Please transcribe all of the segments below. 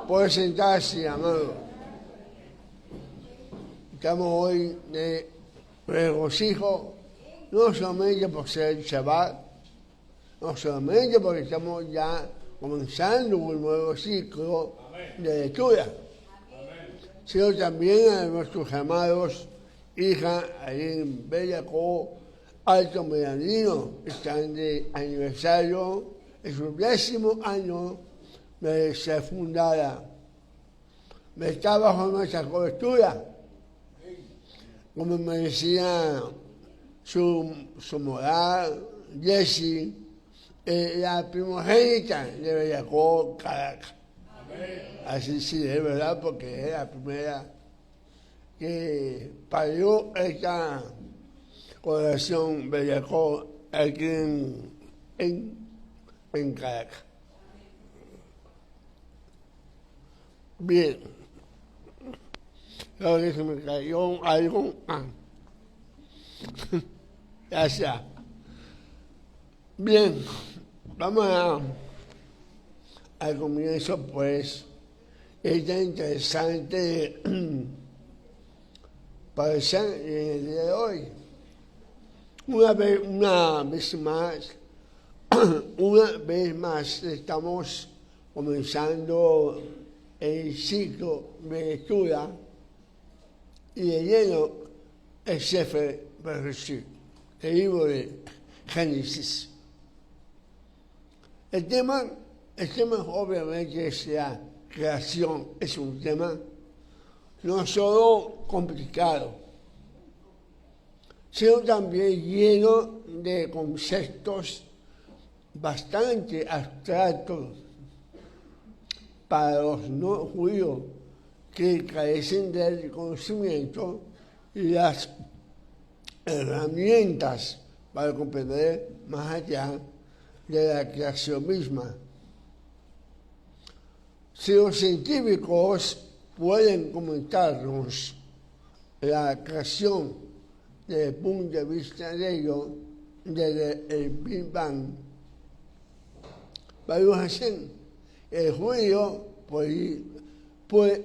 Puede sentarse, amado. Estamos hoy de regocijo, no solamente por ser Shabbat, no solamente porque estamos ya comenzando un nuevo ciclo de lectura, sino también a nuestros amados hijas ahí en Bellacó, Alto Medellín, están de aniversario, es su 10º año de ser fundada. Está bajo nuestra cobertura, como me decía su moral, Jessie, la primogénita de Bellacó, Caracas. Así sí, es verdad, porque es la primera que parió esta colección Bellacó aquí en Caracas. Bien, creo que se me cayó algo. Gracias. Bien, vamos al comienzo, pues, esta interesante parecer en el día de hoy. Una vez más estamos comenzando el ciclo de lectura y leyendo el Sefer Bereshit, el libro de Génesis. El tema obviamente es la creación, es un tema no solo complicado, sino también lleno de conceptos bastante abstractos para los no judíos que carecen del conocimiento y las herramientas para comprender más allá de la creación misma. Si los científicos pueden comentarnos la creación desde el punto de vista de ellos, desde el Big Bang, Baruch Hashem, el judío puede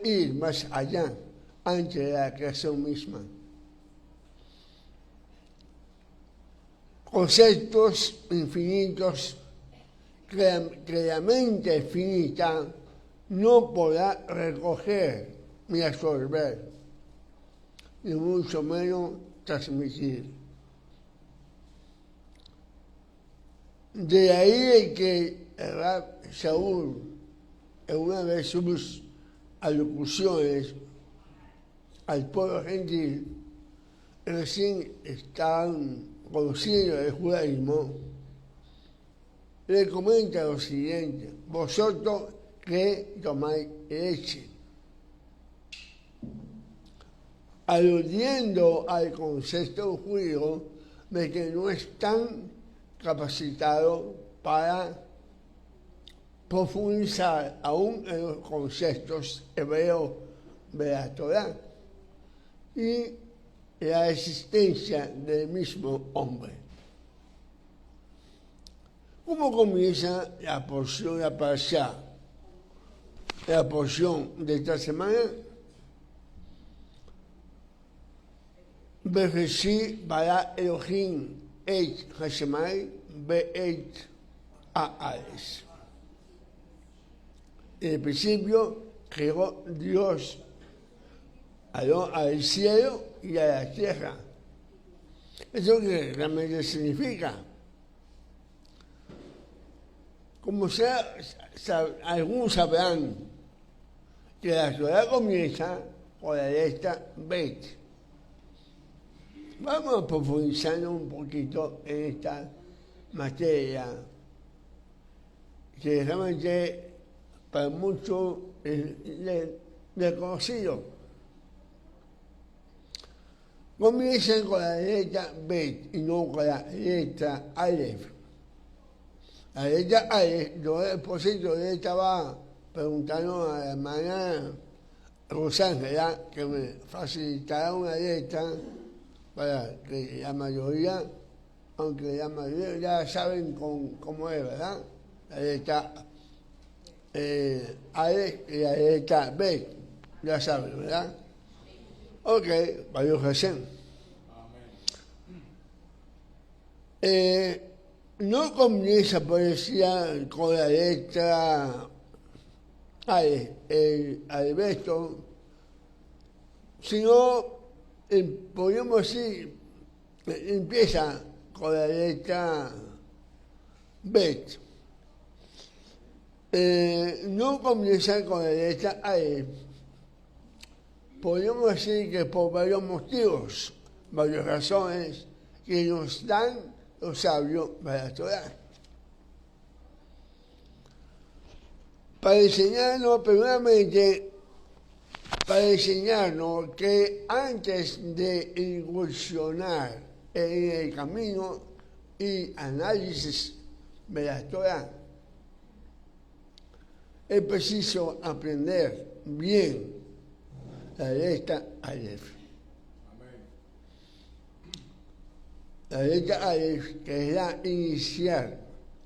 ir más allá antes de la creación misma. Conceptos infinitos que la mente finita no podrá recoger ni absorber, ni mucho menos transmitir. De ahí que el Rab Shaul, en una de sus alocuciones al pueblo gentil, recién estaban conociendo el judaísmo, le comenta lo siguiente: vosotros que tomáis leche, aludiendo al concepto judío de que no están capacitados para profundizar aún en los conceptos hebreos de la Torá y la existencia del mismo hombre. ¿Cómo comienza la porción de la parashá? La porción de esta semana: Bereshit bara Elohim et hashamay be'et haaretz. En el principio creó Dios al cielo y a la tierra. ¿Eso qué realmente significa? Como algunos sabrán que la Torá comienza con la letra Bet. Vamos profundizando un poquito en esta materia que realmente para muchos es desconocido. Comienzan con la letra Bet y no con la letra Aleph. La letra Aleph, yo por cierto le estaba preguntando a la hermana Rosángela que me facilitara una letra para que la mayoría, aunque la mayoría ya saben cómo es, ¿verdad? La letra Aleph y la letra Bet. Ya saben, ¿verdad? Ok, Baruch Hashem. No comienza poesía con la letra el albesto, sino, podemos decir, empieza con la letra Bet. No comienza con la letra Aleph. Podemos decir que por varios motivos, varias razones que nos dan los sabios para la Torah. Para enseñarnos, primeramente, para enseñarnos que antes de incursionar en el camino y análisis de la Torah, es preciso aprender bien la letra Aleph. La letra Aleph, que es la inicial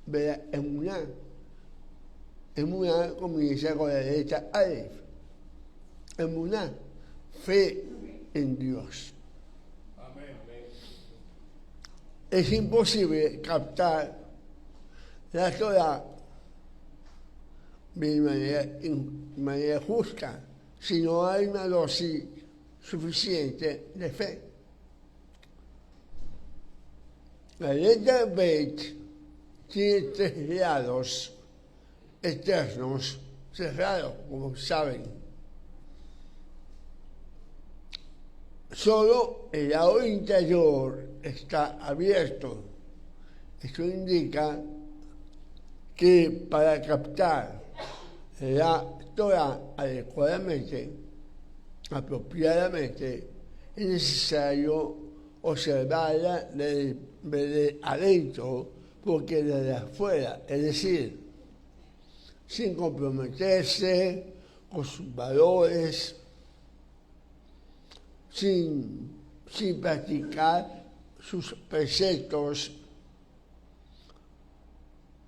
de la Emuná. Emuná comienza con la letra Aleph. Emuná, fe en Dios. Es imposible captar la Torah de manera justa si no hay una dosis suficiente de fe. La letra Bet tiene 3 lados externos cerrados, como saben. Solo el lado interior está abierto. Esto indica que para captar la Torah adecuadamente, apropiadamente, es necesario observarla desde adentro, porque desde afuera, es decir, sin comprometerse con sus valores, sin practicar sus preceptos.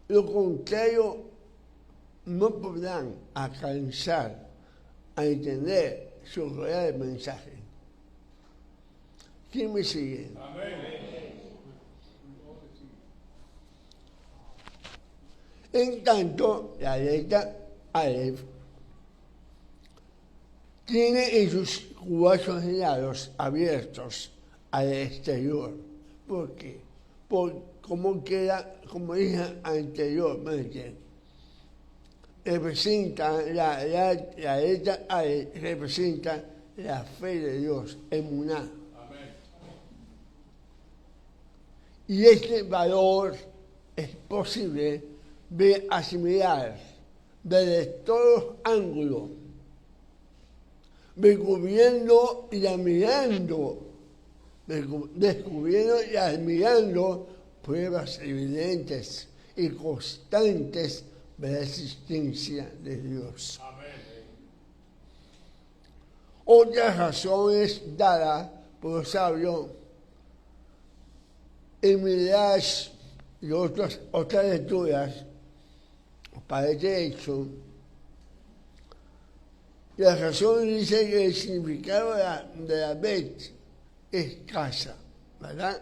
Lo contrario, no podrán alcanzar a entender su real mensaje. ¿Quién me sigue? Amén. En tanto, la letra Aleph tiene en sus 4 lados abiertos al exterior. ¿Por qué? Como dije anteriormente, representa la letra Aleph representa la fe de Dios, Emuná. Amén. Y este valor es posible de asimilar desde todos los ángulos, descubriendo y admirando pruebas evidentes y constantes de la existencia de Dios. Amén. Otras razones dadas por los sabios en Midrash y otras lecturas para este hecho. La razón dice que el significado de la Bet es casa, ¿verdad?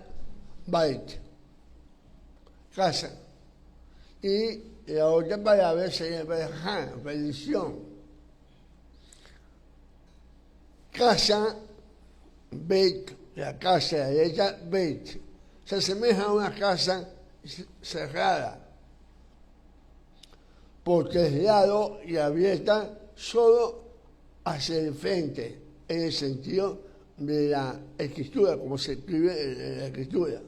Bait, casa. Y la otra palabra sería bendición. Casa, Bet, la casa, la letra Bet, se asemeja a una casa cerrada, por 3 lados y abierta solo hacia el frente, en el sentido de la escritura, como se escribe en la escritura.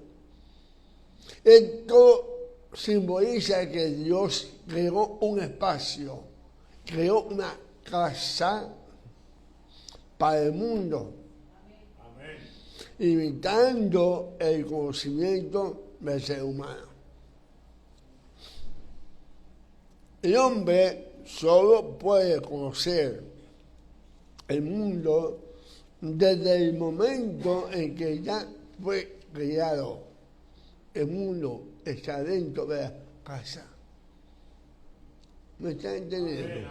Esto simboliza que Dios creó un espacio, creó una casa para el mundo, limitando el conocimiento del ser humano. El hombre solo puede conocer el mundo desde el momento en que ya fue creado. El mundo está dentro de la casa. ¿Me están entendiendo?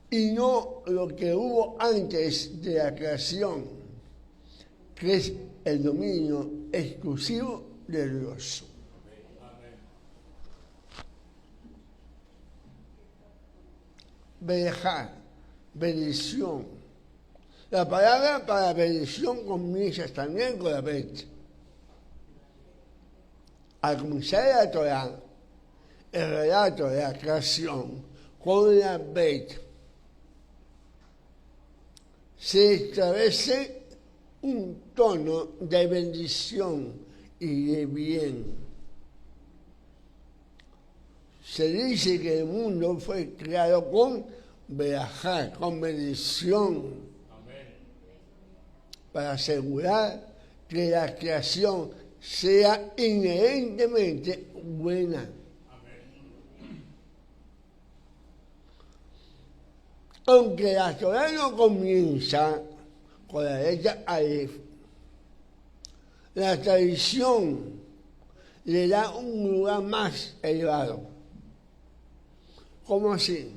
Y no lo que hubo antes de la creación, que es el dominio exclusivo de Dios. Bedejar, bendición. La palabra para bendición comienza también con la Bet. Al comenzar la Torah, el relato de la creación con la Bet, se establece un tono de bendición y de bien. Se dice que el mundo fue creado con verajá, con bendición. Para asegurar que la creación sea inherentemente buena. Aunque la Torah no comienza con la letra Aleph, la tradición le da un lugar más elevado. ¿Cómo así?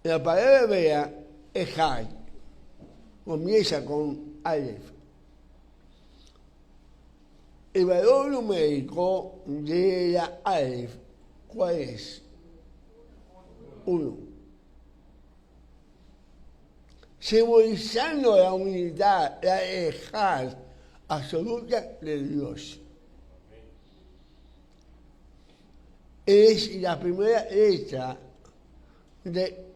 La palabra hebrea Ejad comienza con Aleph. El valor numérico de la Aleph, ¿cuál es? 1. Simbolizando la unidad, la Ejad absoluta de Dios. Es la primera letra de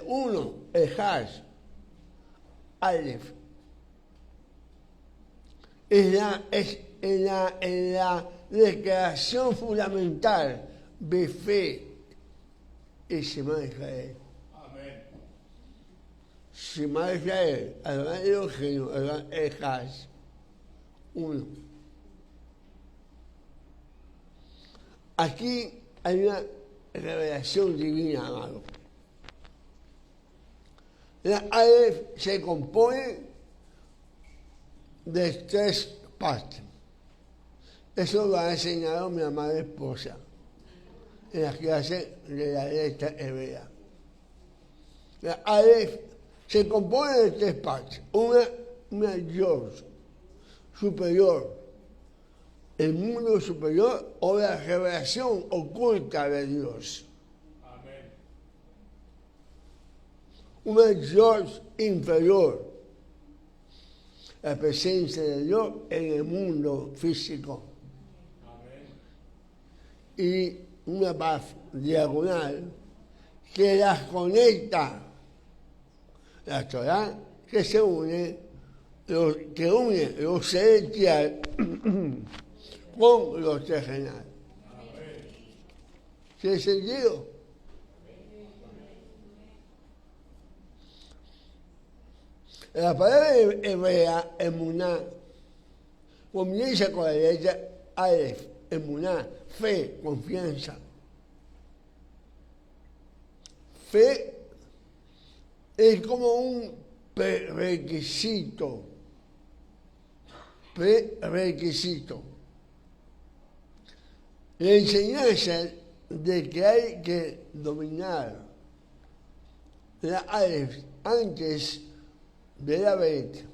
uno, Ejad, Aleph. En la declaración fundamental de fe y Shema Israel. Amén. Shema Israel, Adonai Eloheinu, Adonai Echad, 1. Aquí hay una revelación divina, amado. La Aleph se compone de 3 partes. Eso lo ha enseñado mi amada esposa en las clases de la letra hebrea. La Aleph se compone de 3 partes. Una Dios superior, el mundo superior o la revelación oculta de Dios. Amén. Una Dios inferior, la presencia de Dios en el mundo físico. Amén. Y una paz diagonal que las conecta, la Torah que se une, que une lo celestial con lo terrenal. ¿Tiene sentido? La palabra hebrea, emuná, comienza con la letra Aleph, emuná, fe, confianza. Fe es como un prerequisito. La enseñanza de que hay que dominar la Aleph antes de la Bet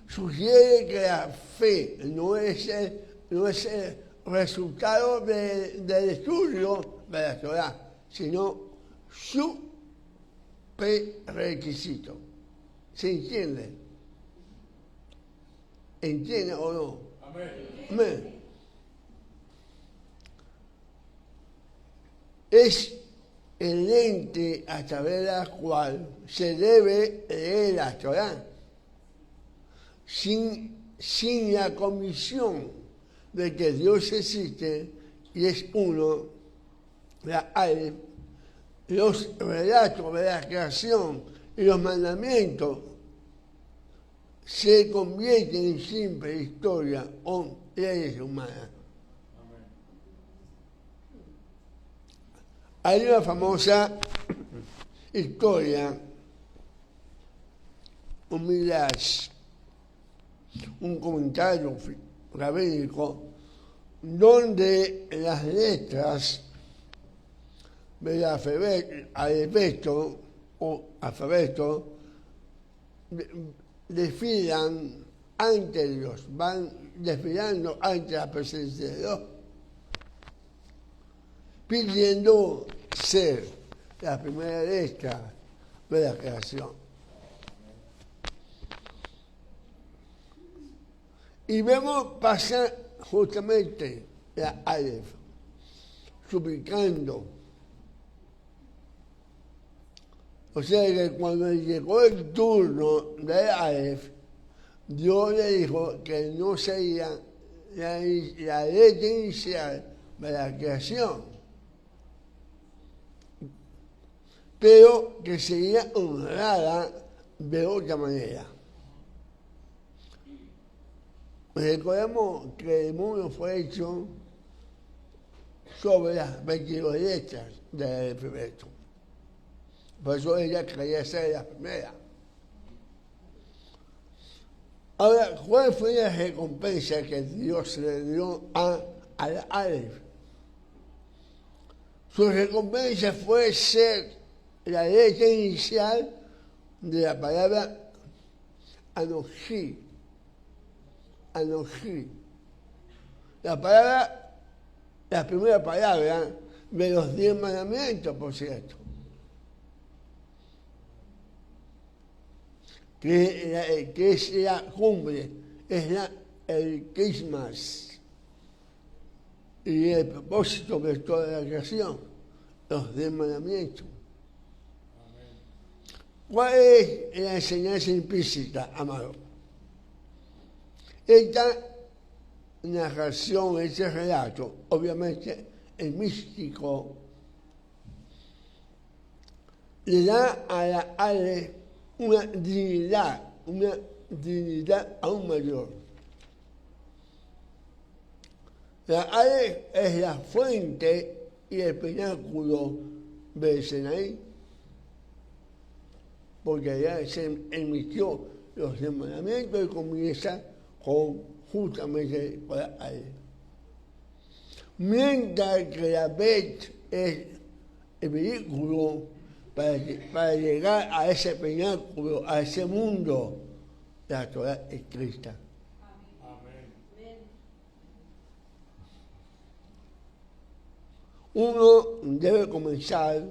sugiere que la fe no es el resultado del estudio de la Torah, sino su prerequisito. ¿Se entiende? ¿Entiende o no? Amén. Amén. Es el lente a través de la cual se debe leer la Torah. Sin la convicción de que Dios existe y es uno, la Aleph, los relatos de la creación y los mandamientos se convierten en simple historia o leyes humanas. Hay una famosa historia, un midrash, un comentario rabínico donde las letras del alfabeto desfilan ante Dios, van desfilando ante la presencia de Dios, pidiendo ser la primera letra de la creación. Y vemos pasar justamente la Aleph, suplicando. O sea que cuando llegó el turno de Aleph, Dios le dijo que no sería la letra inicial de la creación, pero que sería honrada de otra manera. Recordemos que el mundo fue hecho sobre las 22 letras del alfabeto. Por eso ella quería ser la primera. Ahora, ¿cuál fue la recompensa que Dios le dio al Aleph? Su recompensa fue ser la letra inicial de la palabra Anojí. Anojí. La primera palabra de los 10 mandamientos, por cierto. Que es la cumbre, es el Christmas y el propósito de toda la creación, los 10 mandamientos. ¿Cuál es la enseñanza implícita, amado? Esta narración, este relato, obviamente el místico le da a la Aleph una dignidad aún mayor. La Aleph es la fuente y el pináculo del Sinaí, porque ya se emitió los 10 mandamientos y comienza justamente con la Aleph. Mientras que la Bet es el vehículo para llegar a ese pináculo, a ese mundo, la Torá escrita. Amén. Uno debe comenzar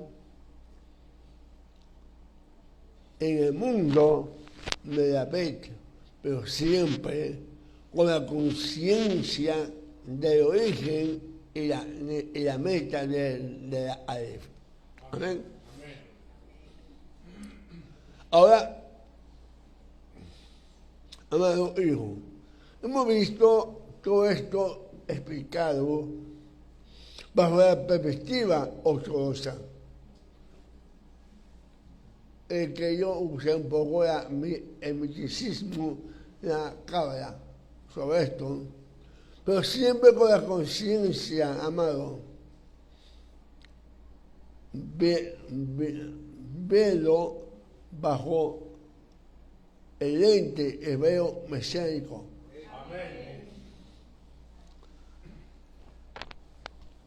en el mundo de la Bet, pero siempre con la conciencia del origen y la meta de la Aleph. Amén. Ahora, amado hijo, hemos visto todo esto explicado bajo la perspectiva ortodoxa. Que yo usé un poco el misticismo, la cábala sobre esto, pero siempre con la conciencia, amado, verlo bajo el lente hebreo mesiánico. Amén.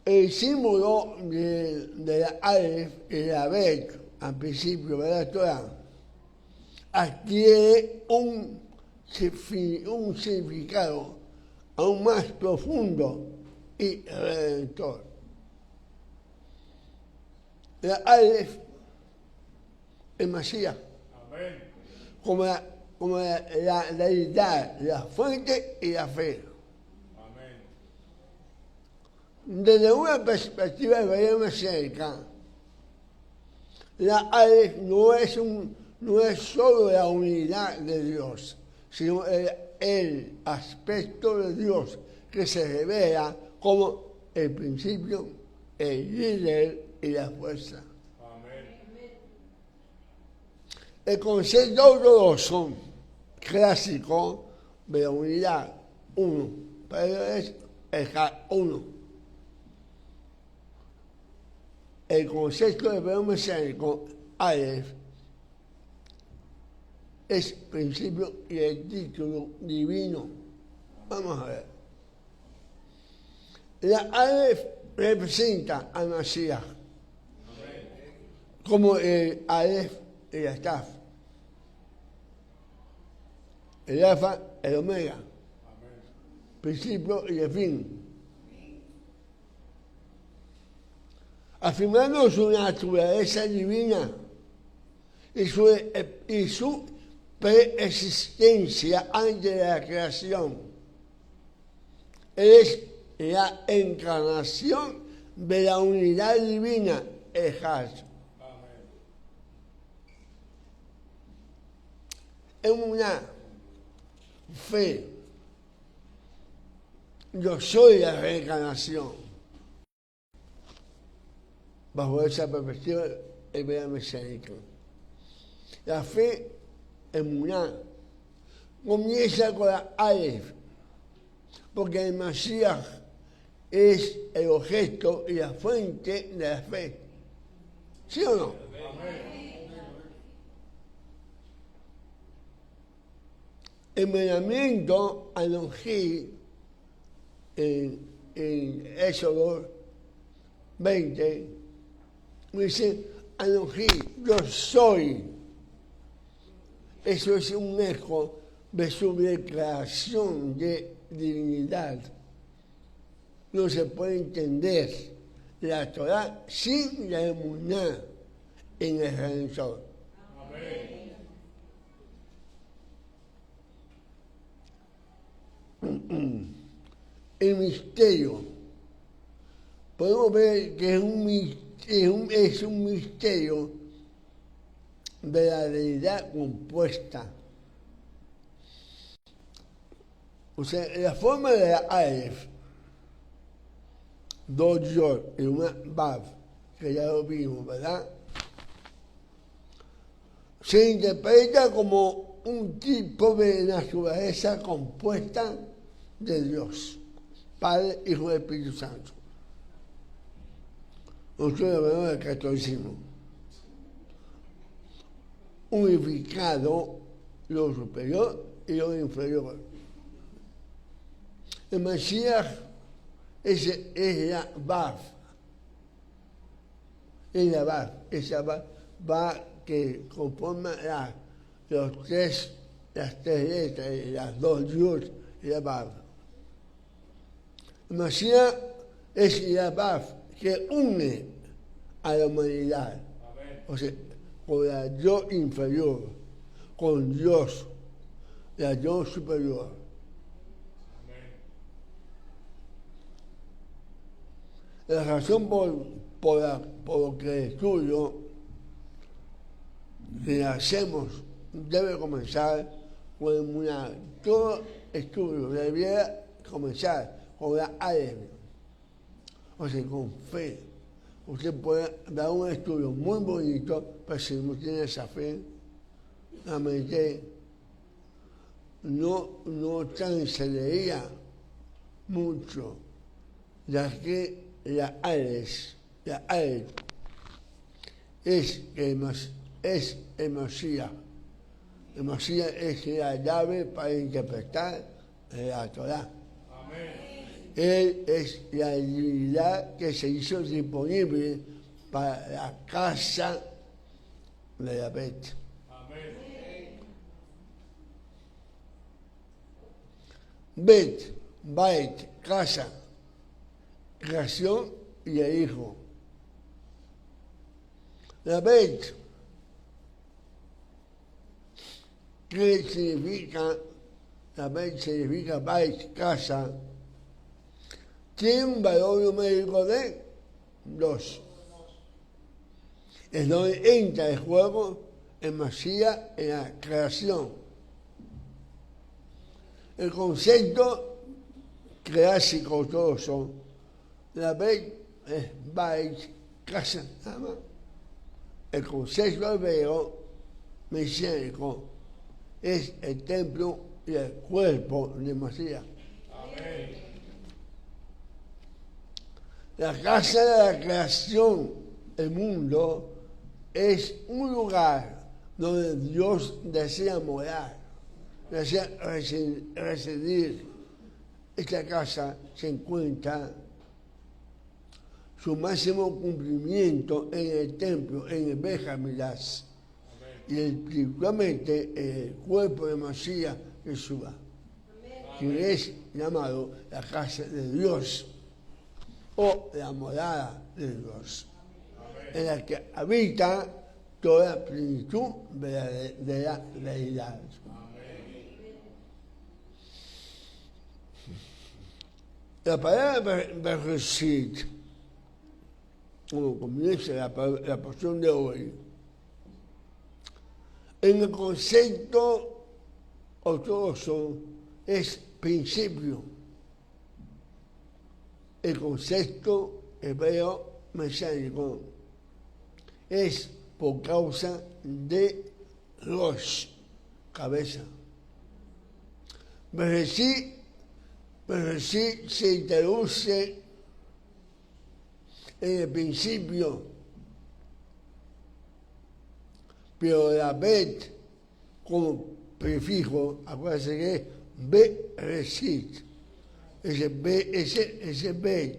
El símbolo de la Aleph y la Bet, al principio de la Torah, adquiere un significado aún más profundo y redentor. La Aleph, el Mashiach, como la deidad, la fuente y la fe. Amén. Desde una perspectiva mesiánica, la Aleph no es solo la unidad de Dios, sino el aspecto de Dios que se revela como el principio, el líder y la fuerza. El concepto ortodoxo clásico de la unidad, uno, pero es uno. El concepto de hebreo mesiánico, Aleph, es principio y el título divino. Vamos a ver. La Aleph representa al Mashiach como el Aleph y la Taf. El Alfa, el Omega, principio y el fin. Afirmando su naturaleza divina y su preexistencia antes de la creación. Él es la encarnación de la unidad divina, Ejad. En una fe, yo soy la reencarnación. Bajo esa perspectiva, el Veda mesiánico. La fe emuná comienza con la Aleph, porque el Mashiach es el objeto y la fuente de la fe. ¿Sí o no? El mandamiento Anojí en Éxodo 20 dice: Anojí, yo soy. Eso es un eco de su declaración de divinidad. No se puede entender la Torah sin la emuná en el Redentor. El misterio. Podemos ver que es un misterio de la deidad compuesta. O sea, la forma de la Aleph, dos Yod y una Vav, que ya lo vimos, ¿verdad? Se interpreta como un tipo de naturaleza compuesta de Dios, Padre, Hijo y Espíritu Santo. Nosotros hablamos del catolicismo. Unificado lo superior y lo inferior. El Mashiach es la Vav. Es la Vav. Esa Vav que conforma las tres letras, las dos Yud y la Vav. El Mashiach es la Vav que une a la humanidad. Amén. O sea, con la yo inferior, con Dios, la yo superior. Amén. La razón por lo que el estudio que hacemos debe comenzar con una. Todo estudio debería comenzar con la Aleph. O sea, con fe. Usted puede dar un estudio muy bonito, pero si no tiene esa fe, la mente no transcedería mucho, ya que la Aleph es el Mashiach. El Mashiach es la llave para interpretar la Torah. Amén. Él es la divinidad que se hizo disponible para la casa de David. Amén. Bait, casa, creación y el hijo. David, ¿qué significa? David significa Bait, casa. Tiene un valor numérico de 2. Es donde entra el juego el Mashiach en la creación. El concepto clásico ortodoxo, la Beit es Bait, casa, nada más. El concepto hebreo mesiánico es el templo y el cuerpo de Mashiach. Amén. La casa de la creación, el mundo, es un lugar donde Dios desea morar, desea residir. Esta casa se encuentra su máximo cumplimiento en el templo, en el Benjamilás, y espiritualmente el cuerpo de Masías Yeshua, quien es llamado la casa de Dios o la morada de Dios, en la que habita toda plenitud de la deidad. La palabra Bereshit, como comienza la porción de hoy, en el concepto ortodoxo es principio. El concepto hebreo mesiánico es por causa de Rosh, cabeza. Bereshit se introduce en el principio, pero la bet como prefijo, acuérdense que es Bereshit, ese bet,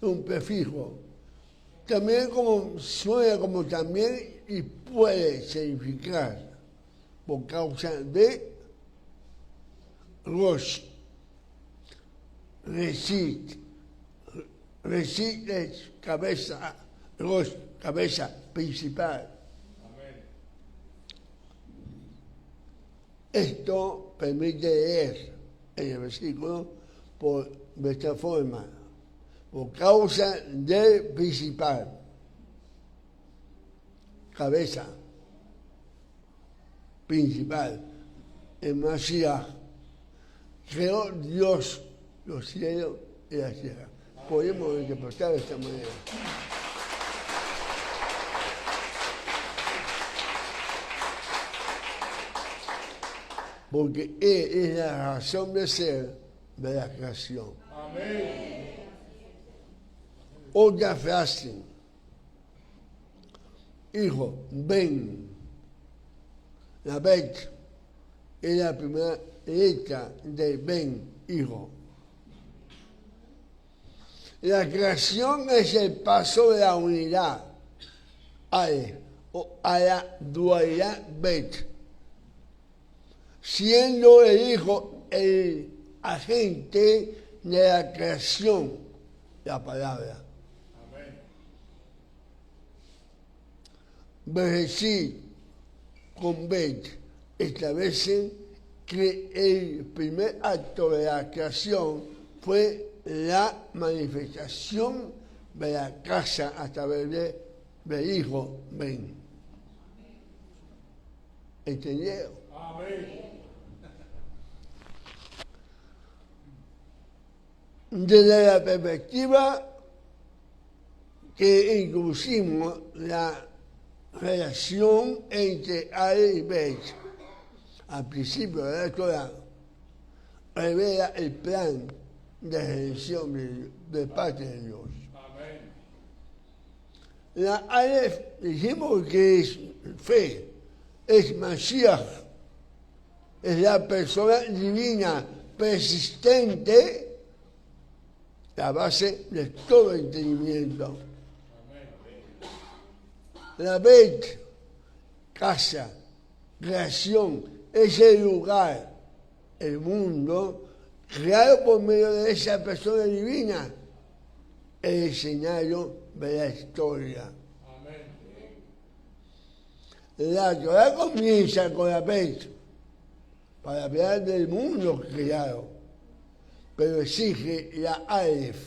un prefijo, también como suena como también y puede significar por causa de Rosh, Reshit es cabeza, Rosh, cabeza principal. Amén. Esto permite leer en el versículo de esta forma, por causa del principal, cabeza principal, el Mashiach. Creó Dios los cielos y la tierra. Podemos interpretar de esta manera. Porque Él es la razón de ser de la creación. Amén. Otra frase. Hijo, ven. La bet es la primera letra de ven, hijo. La creación es el paso de la unidad a la dualidad bet, siendo el hijo el agente de la creación, la palabra. Amén. Bereshit con bet establece que el primer acto de la creación fue la manifestación de la casa a través del Hijo, ven. ¿Entendieron? Amén. Desde la perspectiva que introducimos la relación entre Ale y Bet, al principio de la Torah, revela el plan de redención de parte de Dios. Amén. La Aleph, dijimos que es fe, es Mashiach, es la persona divina persistente, la base de todo entendimiento. Amén. La Bet, casa, creación, es el lugar, el mundo, creado por medio de esa persona divina, el escenario de la historia. Amén. La Torah comienza con la Bet, para hablar del mundo creado, pero exige la Aleph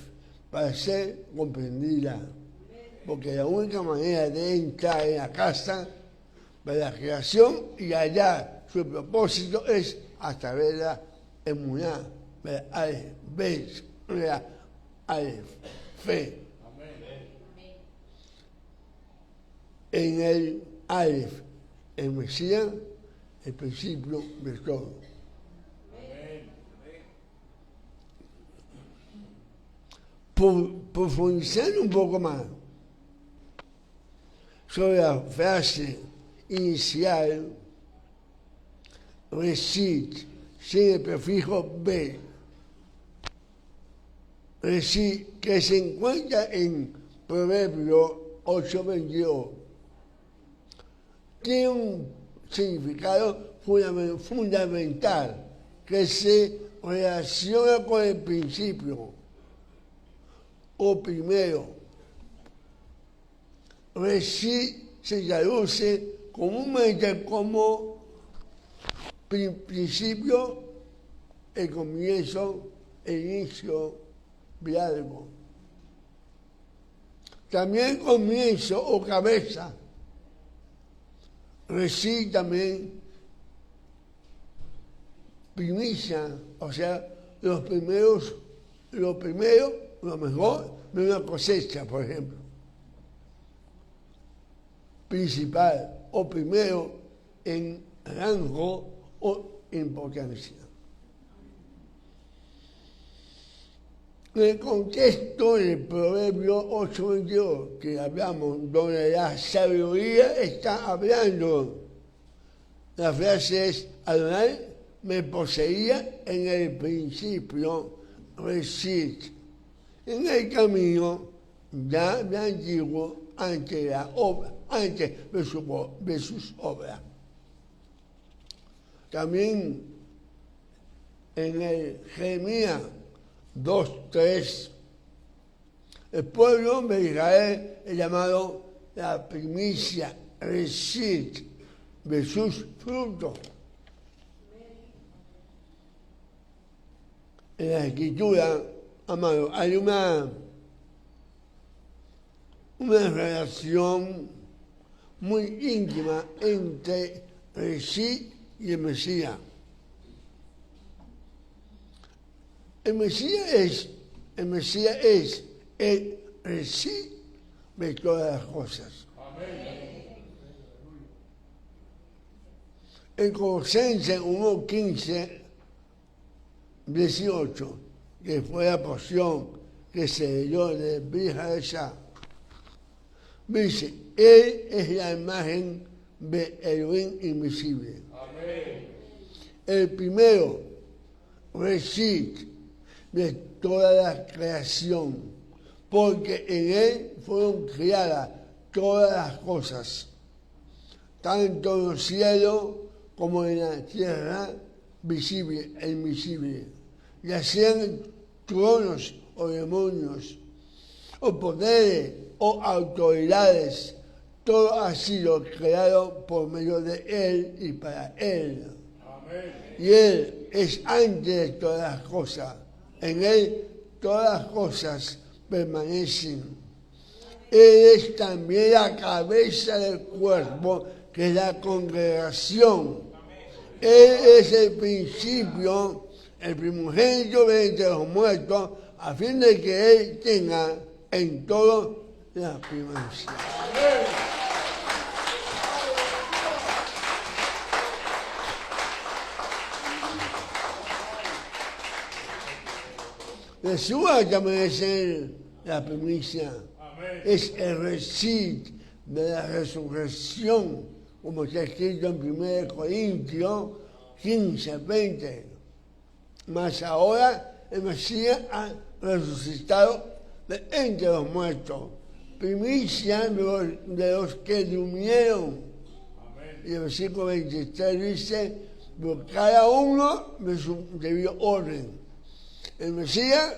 para ser comprendida, porque la única manera de entrar en la casa de la creación y hallar su propósito es a través de la emuná, de la Aleph, Bet, de la Aleph, fe. Amén. En el Aleph, el Mesías, el principio de todo. Profundizando un poco más, sobre la frase inicial Reshit, sin el prefijo be. Reshit, que se encuentra en Proverbio 8:22, tiene un significado fundamental que se relaciona con el principio o primero. Reshit se traduce comúnmente como principio, el comienzo, el inicio de algo. También comienzo o cabeza. Reshit también primicia, o sea, lo primero, lo mejor de una cosecha, por ejemplo. Principal o primero en rango o importancia. En el contexto del Proverbio 8:22 que hablamos, donde la sabiduría está hablando, la frase es: Adonai me poseía en el principio, Reshit, en el camino ya de antiguo, antes de sus obras. También en el Jeremías 2:3, el pueblo de Israel es llamado la primicia, Reshit, de sus frutos. En la escritura, amado, hay una relación muy íntima entre Reshit y el Mesías. El Mesías es el Reshit de todas las cosas. Amén. En Colosenses 1:15-18, que fue la porción que se leyó de Brija de Shah, dice: Él es la imagen de Elohim invisible. Amén. El primero, Reshit, de toda la creación, porque en él fueron creadas todas las cosas, tanto en los cielos como en la tierra, visible e invisible, ya sean tronos o demonios, o poderes o autoridades. Todo ha sido creado por medio de él y para él. Amén. Y él es antes de todas las cosas. En él todas las cosas permanecen. Él es también la cabeza del cuerpo, que es la congregación. Él es el principio, el primogénito de entre los muertos, a fin de que él tenga en todo la primacía. Yeshua también es la primicia. Amén. Es el Reshit de la resurrección, como está escrito en 1 Corintios 15:20. Mas ahora el Mesías ha resucitado de entre los muertos, primicia de los que durmieron. Amén. Y el versículo 23 dice: por cada uno de su debido orden. El Mesías,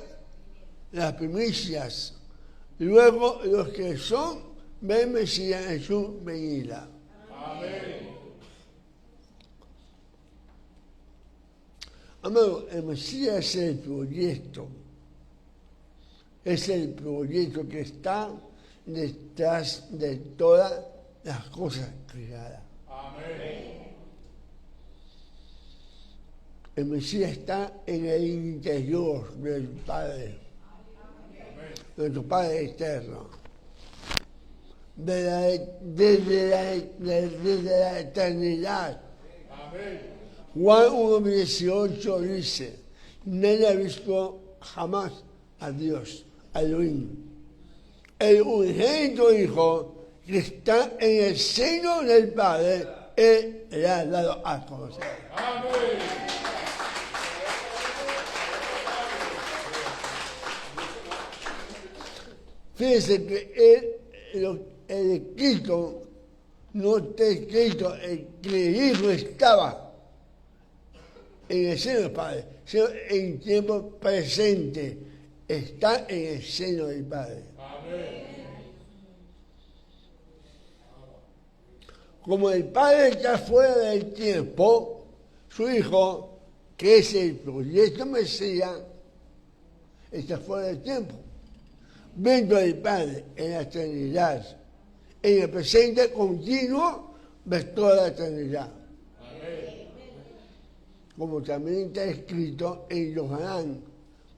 las primicias, luego los que son del Mesías en su venida. Amén. Amado, el Mesías es el proyecto que está detrás de todas las cosas creadas. Amén. El Mesías está en el interior del Padre, de tu Padre eterno. Desde la eternidad. Amén. Juan 1:18 dice: nadie ha visto jamás a Dios, a Elohim. El unigénito Hijo, que está en el seno del Padre, Él le ha dado a conocer. Amén. Fíjense que el escrito, no está escrito que el Hijo estaba en el seno del Padre, sino en tiempo presente, está en el seno del Padre. Amén. Como el Padre está fuera del tiempo, su Hijo, que es el proyecto Mesías, está fuera del tiempo. Dentro del Padre, en la eternidad, en el presente continuo de toda la eternidad. Amén. Como también está escrito en Yohanan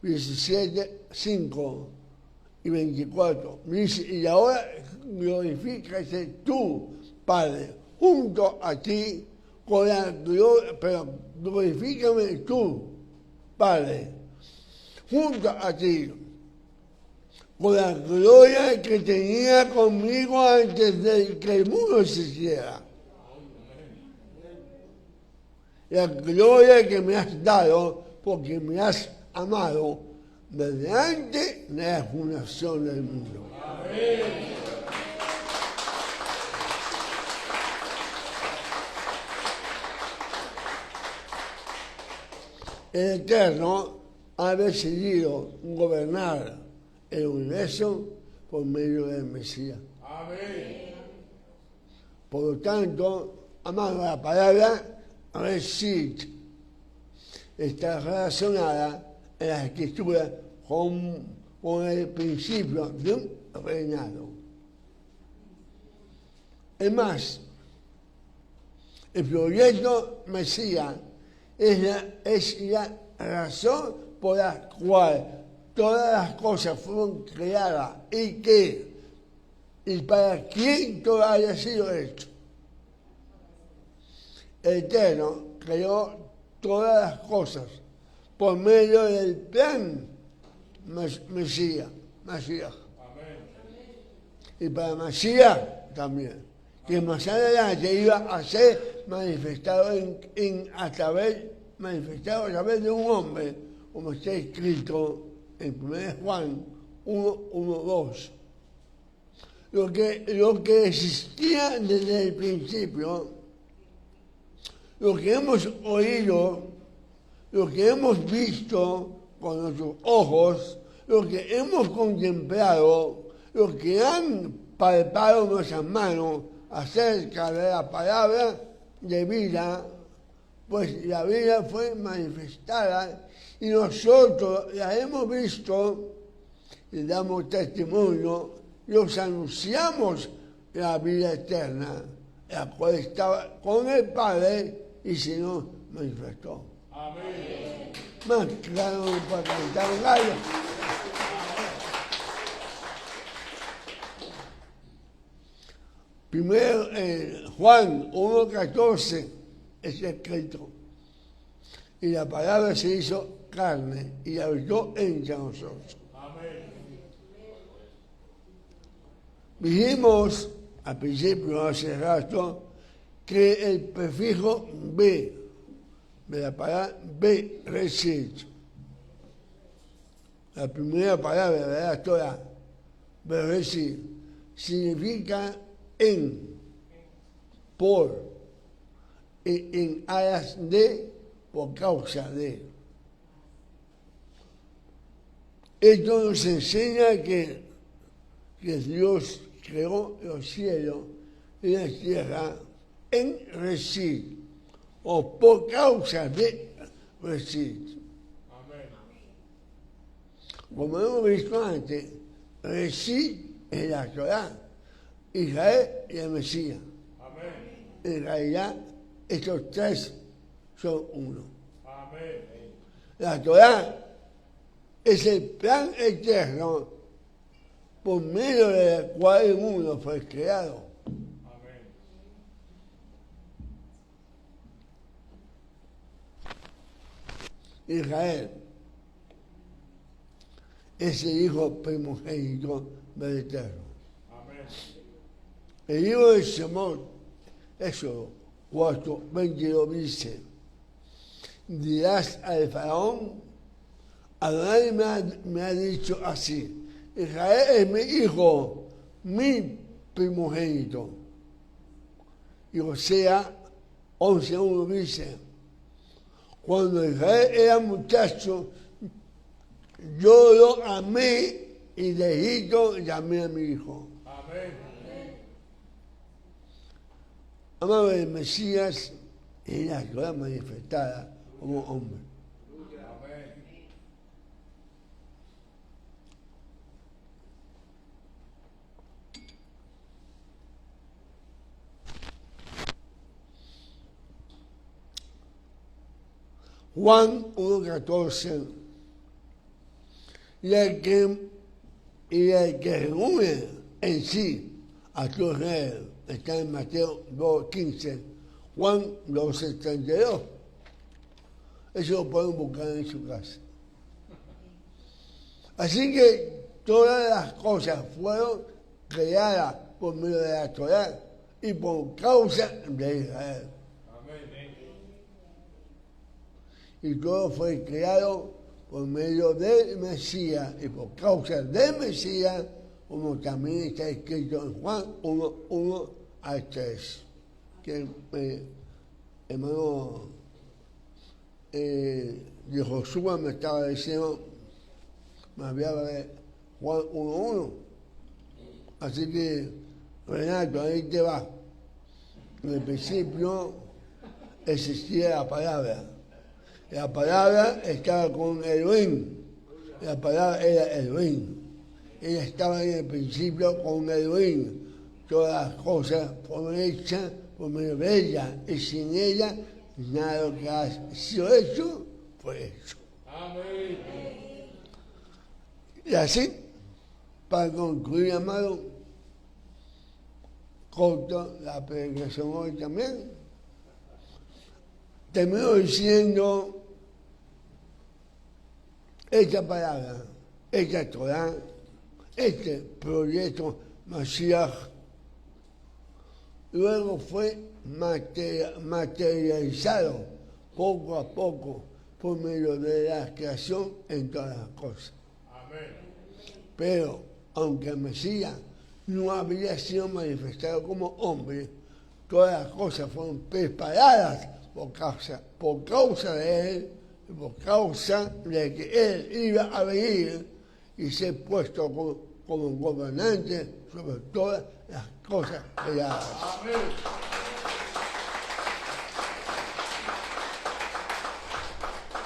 17, 5 y 24. Dice, y ahora glorifícase tú, Padre, junto a ti, con la gloria, pero glorifícame tú, Padre, junto a ti, con la gloria que tenía conmigo antes de que el mundo existiera. La gloria que me has dado, porque me has amado desde antes de la fundación del mundo. Amén. El Eterno ha decidido gobernar el universo por medio del Mesías. Amén. Por lo tanto, amado, la palabra Reshit está relacionada en la Escritura con el principio de un reinado. Es más, el proyecto Mesías es la razón por la cual todas las cosas fueron creadas y para quién todo haya sido hecho. El Eterno creó todas las cosas por medio del plan Mesías. Y para Mesías también, que más adelante iba a ser manifestado manifestado a través de un hombre, como está escrito en 1 Juan 1:2. Lo que existía desde el principio, lo que hemos oído, lo que hemos visto con nuestros ojos, lo que hemos contemplado, lo que han palpado nuestras manos acerca de la palabra de vida, pues la vida fue manifestada y nosotros la hemos visto y damos testimonio y os anunciamos la vida eterna, la cual estaba con el Padre y se nos manifestó. Amén. Más claro para cantar un gallo. Primero, Juan 1:14 es escrito, y la palabra se hizo carne y habitó entre nosotros. Amén. Dijimos al principio, hace rato, que el prefijo B, de la palabra B, Reshit, la primera palabra de la Torah, Bereshit, significa en, por, y en aras de, por causa de. Esto nos enseña que Dios creó los cielos y la tierra en Reshit, o por causa de Reshit. Amén. Como hemos visto antes, Reshit es la Torah, Israel y el Mesías. Amén. En realidad, estos tres son uno. Amén. La Torah es el plan eterno por medio del cual el mundo fue creado. Amén. Israel es el hijo primogénito del Eterno. Amén. El libro de Shemot, Éxodo 4:22 dice: dirás al faraón, Adonai me ha dicho así, Israel es mi hijo, mi primogénito. Y Osea 11:1 dice: cuando Israel era muchacho, yo lo amé y de Egipto llamé a mi hijo. Amén. Amado, el Mesías es la gloria manifestada como hombre. Juan 1:14. Y el que reúne en sí a todo Israel está en Mateo 2:15, Juan 12:32. Eso lo pueden buscar en su casa. Así que todas las cosas fueron creadas por medio de la Torá y por causa de Israel. Y todo fue creado por medio del Mesías y por causa del Mesías, como también está escrito en Juan 1:1-3. Que hermano de Josué me estaba diciendo, me hablaba de Juan 1:1. Así que, Renato, ahí te va. En el principio existía la palabra. La palabra estaba con Elohim. La palabra era Elohim. Ella estaba en el principio con Elohim. Todas las cosas fueron hechas por medio de ella. Y sin ella, nada de lo que ha sido hecho fue hecho. Amén. Y así, para concluir, amado, corto la predicación hoy también. Termino diciendo esta palabra, esta Torá, este proyecto Mashiach, luego fue materializado poco a poco por medio de la creación en todas las cosas. Amén. Pero, aunque el Mesías no había sido manifestado como hombre, todas las cosas fueron preparadas por causa de él, por causa de que él iba a venir y ser puesto como gobernante sobre todas las cosas creadas. Amén.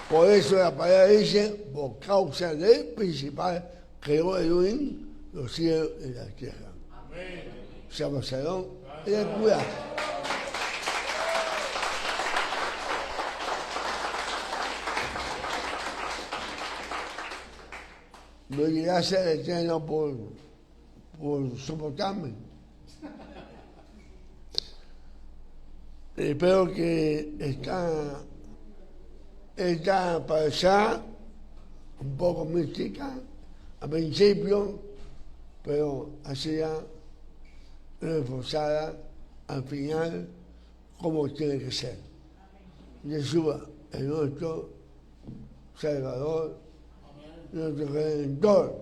Por eso la palabra dice, por causa del principal creó Elohim los cielos y la tierra. Amén. Shabbat Shalom y el cuidado. Doy gracias al Eterno por soportarme. Espero que esta pasada un poco mística al principio, pero así ya reforzada al final como tiene que ser. Yeshua, el nuestro Salvador, nuestro Redentor.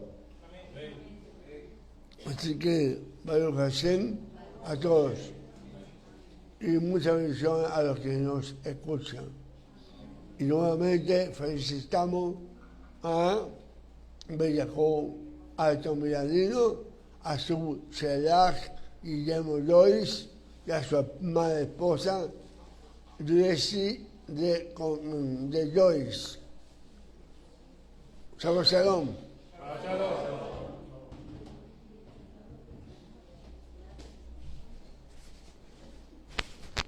Así que, Baruch Hashem a todos y mucha bendición a los que nos escuchan. Y nuevamente felicitamos a Bellacó Alto Miradino, a su Selach Guillermo Lois y a su amada esposa Dressi de Joyce. Shabbat Shalom.